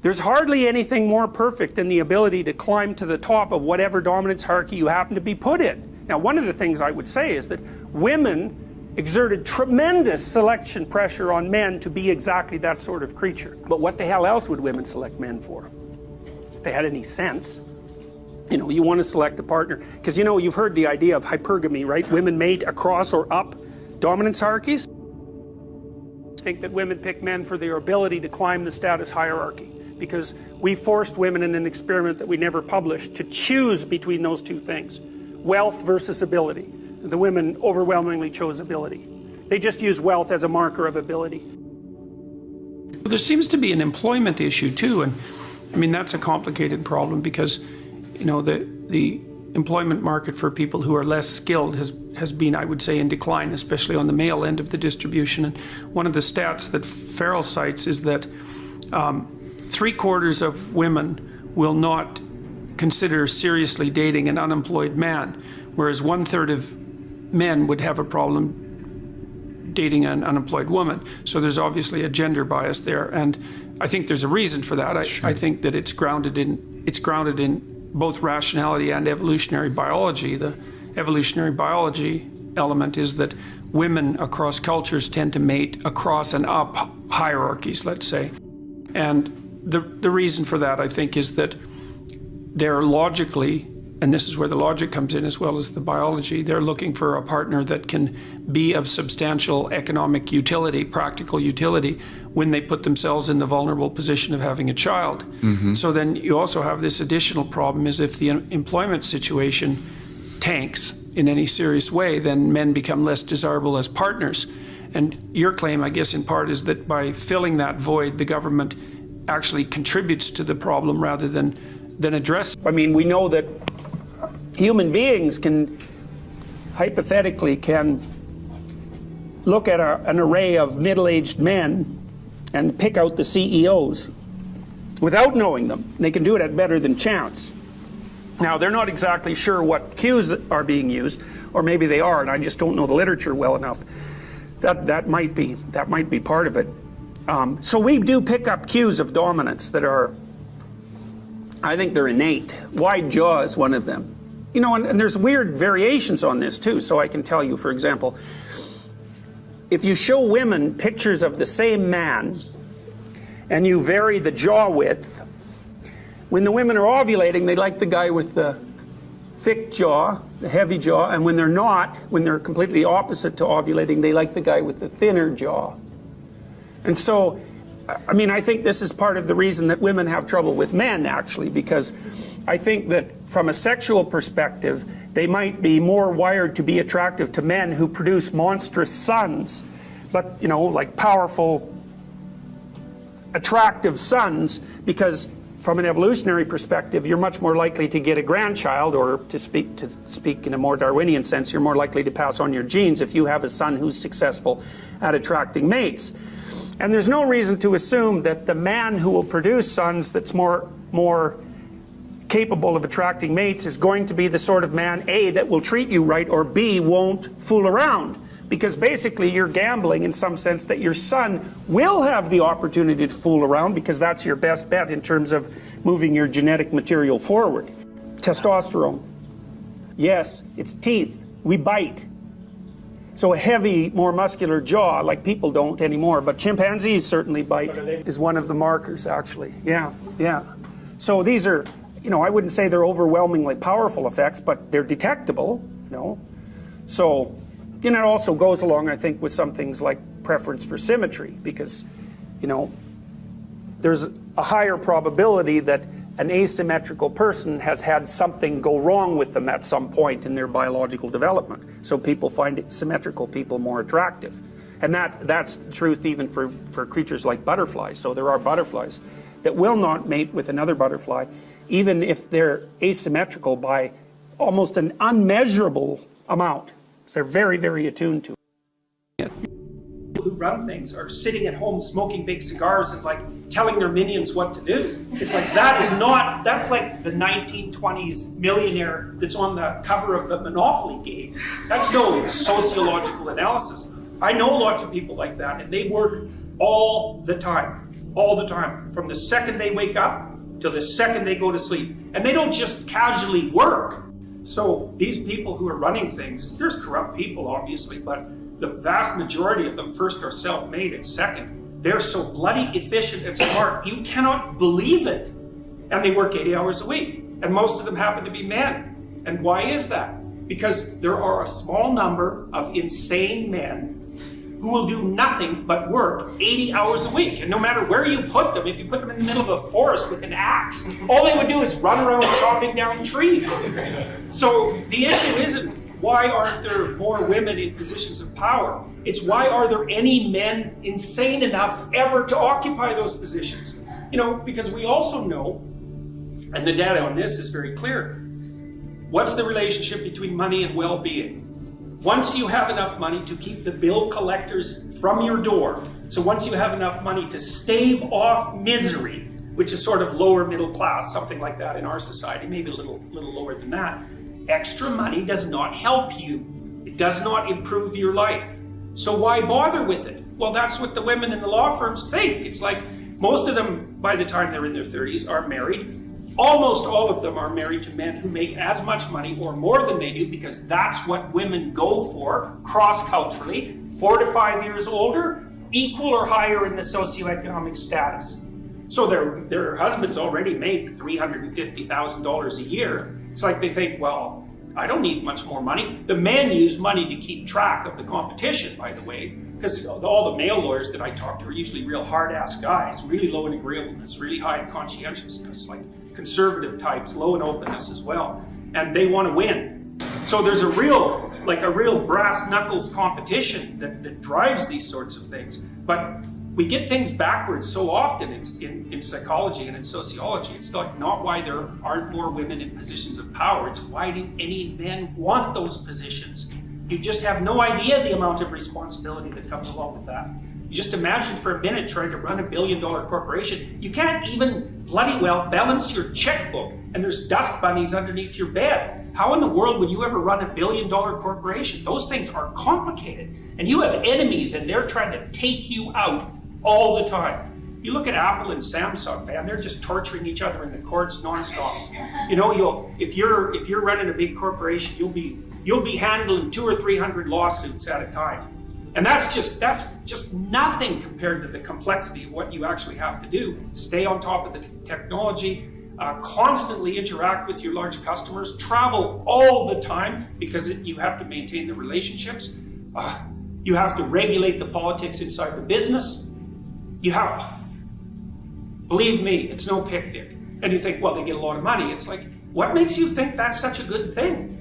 There's hardly anything more perfect than the ability to climb to the top of whatever dominance hierarchy you happen to be put in. Now, one of the things I would say is that women exerted tremendous selection pressure on men to be exactly that sort of creature. But what the hell else would women select men for? If they had any sense. You know, you want to select a partner, because you know, you've heard the idea of hypergamy, right? Women mate across or up dominance hierarchies. I think that women pick men for their ability to climb the status hierarchy, because we forced women in an experiment that we never published to choose between those two things, wealth versus ability. The women overwhelmingly chose ability. They just use wealth as a marker of ability. There seems to be an employment issue too, and I mean that's a complicated problem because, you know, the employment market for people who are less skilled has been, I would say, in decline, especially on the male end of the distribution. And one of the stats that Farrell cites is that 3/4 of women will not consider seriously dating an unemployed man, whereas 1/3 of men would have a problem dating an unemployed woman. So there's obviously a gender bias there, and I think there's a reason for that. I think that it's grounded in both rationality and evolutionary biology. The evolutionary biology element is that women across cultures tend to mate across and up hierarchies, let's say. And the reason for that, I think, is that they're logically, and this is where the logic comes in as well as the biology, they're looking for a partner that can be of substantial economic utility, practical utility, when they put themselves in the vulnerable position of having a child. Mm-hmm. So then you also have this additional problem, is if the employment situation tanks in any serious way, then men become less desirable as partners. And your claim, I guess, in part, is that by filling that void, the government actually contributes to the problem rather than address it. I mean, we know that human beings can look at an array of middle-aged men and pick out the CEOs without knowing them. They can do it at better than chance. Now, they're not exactly sure what cues are being used, or maybe they are, and I just don't know the literature well enough. That might be part of it. So we do pick up cues of dominance that are, I think they're innate. Wide jaw is one of them. You know, and there's weird variations on this too. So I can tell you, for example, if you show women pictures of the same man and you vary the jaw width, when the women are ovulating, they like the guy with the thick jaw, the heavy jaw, and when they're not, when they're completely opposite to ovulating, they like the guy with the thinner jaw. And so, I mean, I think this is part of the reason that women have trouble with men, actually, because I think that from a sexual perspective, they might be more wired to be attractive to men who produce monstrous sons, but, you know, like powerful, attractive sons, because from an evolutionary perspective, you're much more likely to get a grandchild, or to speak in a more Darwinian sense, you're more likely to pass on your genes if you have a son who's successful at attracting mates. And there's no reason to assume that the man who will produce sons that's more capable of attracting mates is going to be the sort of man, A, that will treat you right, or B, won't fool around. Because basically you're gambling in some sense that your son will have the opportunity to fool around, because that's your best bet in terms of moving your genetic material forward. Testosterone. Yes, it's teeth. We bite. So a heavy, more muscular jaw, like people don't anymore, but chimpanzees certainly bite, is one of the markers, actually. Yeah. So these are, you know, I wouldn't say they're overwhelmingly powerful effects, but they're detectable, you know. So, you know, it also goes along, I think, with some things like preference for symmetry, because, you know, there's a higher probability that an asymmetrical person has had something go wrong with them at some point in their biological development. So people find symmetrical people more attractive. And that's the truth even for creatures like butterflies. So there are butterflies that will not mate with another butterfly, even if they're asymmetrical by almost an unmeasurable amount. So they're very, very attuned to it. Who run things are sitting at home smoking big cigars and like telling their minions what to do. It's like, that's like the 1920s millionaire that's on the cover of the Monopoly game. That's no sociological analysis. I know lots of people like that, and they work all the time. all the time, from the second they wake up till the second they go to sleep. And they don't just casually work. So these people who are running things, there's corrupt people obviously, but the vast majority of them first are self-made and second, they're so bloody efficient and smart, you cannot believe it. And they work 80 hours a week. And most of them happen to be men. And why is that? Because there are a small number of insane men who will do nothing but work 80 hours a week. And no matter where you put them, if you put them in the middle of a forest with an axe, all they would do is run around chopping down trees. So the issue isn't why aren't there more women in positions of power? It's why are there any men insane enough ever to occupy those positions? You know, because we also know, and the data on this is very clear, what's the relationship between money and well-being? Once you have enough money to keep the bill collectors from your door, so once you have enough money to stave off misery, which is sort of lower middle class, something like that in our society, maybe a little lower than that, extra money does not help you. It does not improve your life. So why bother with it? Well, that's what the women in the law firms think. It's like most of them, by the time they're in their 30s, are married. Almost all of them are married to men who make as much money or more than they do, because that's what women go for cross-culturally. 4 to 5 years older, equal or higher in the socioeconomic status. So their husbands already make $350,000 a year. It's like they think, well, I don't need much more money. The men use money to keep track of the competition, by the way, because all the male lawyers that I talk to are usually real hard-ass guys, really low in agreeableness, really high in conscientiousness, like conservative types, low in openness as well, and they want to win. So there's a real brass knuckles competition that drives these sorts of things. But we get things backwards so often in psychology and in sociology. It's like not why there aren't more women in positions of power, it's why do any men want those positions? You just have no idea the amount of responsibility that comes along with that. You just imagine for a minute trying to run $1 billion corporation. You can't even bloody well balance your checkbook, and there's dust bunnies underneath your bed. How in the world would you ever run $1 billion corporation? Those things are complicated, and you have enemies, and they're trying to take you out all the time. You look at Apple and Samsung, man, they're just torturing each other in the courts nonstop. You know, if you're running a big corporation, you'll be handling 200 or 300 lawsuits at a time. And that's just nothing compared to the complexity of what you actually have to do. Stay on top of the technology, constantly interact with your large customers, travel all the time because you have to maintain the relationships. You have to regulate the politics inside the business. Believe me, it's no picnic. And you think, well, they get a lot of money. It's like, what makes you think that's such a good thing?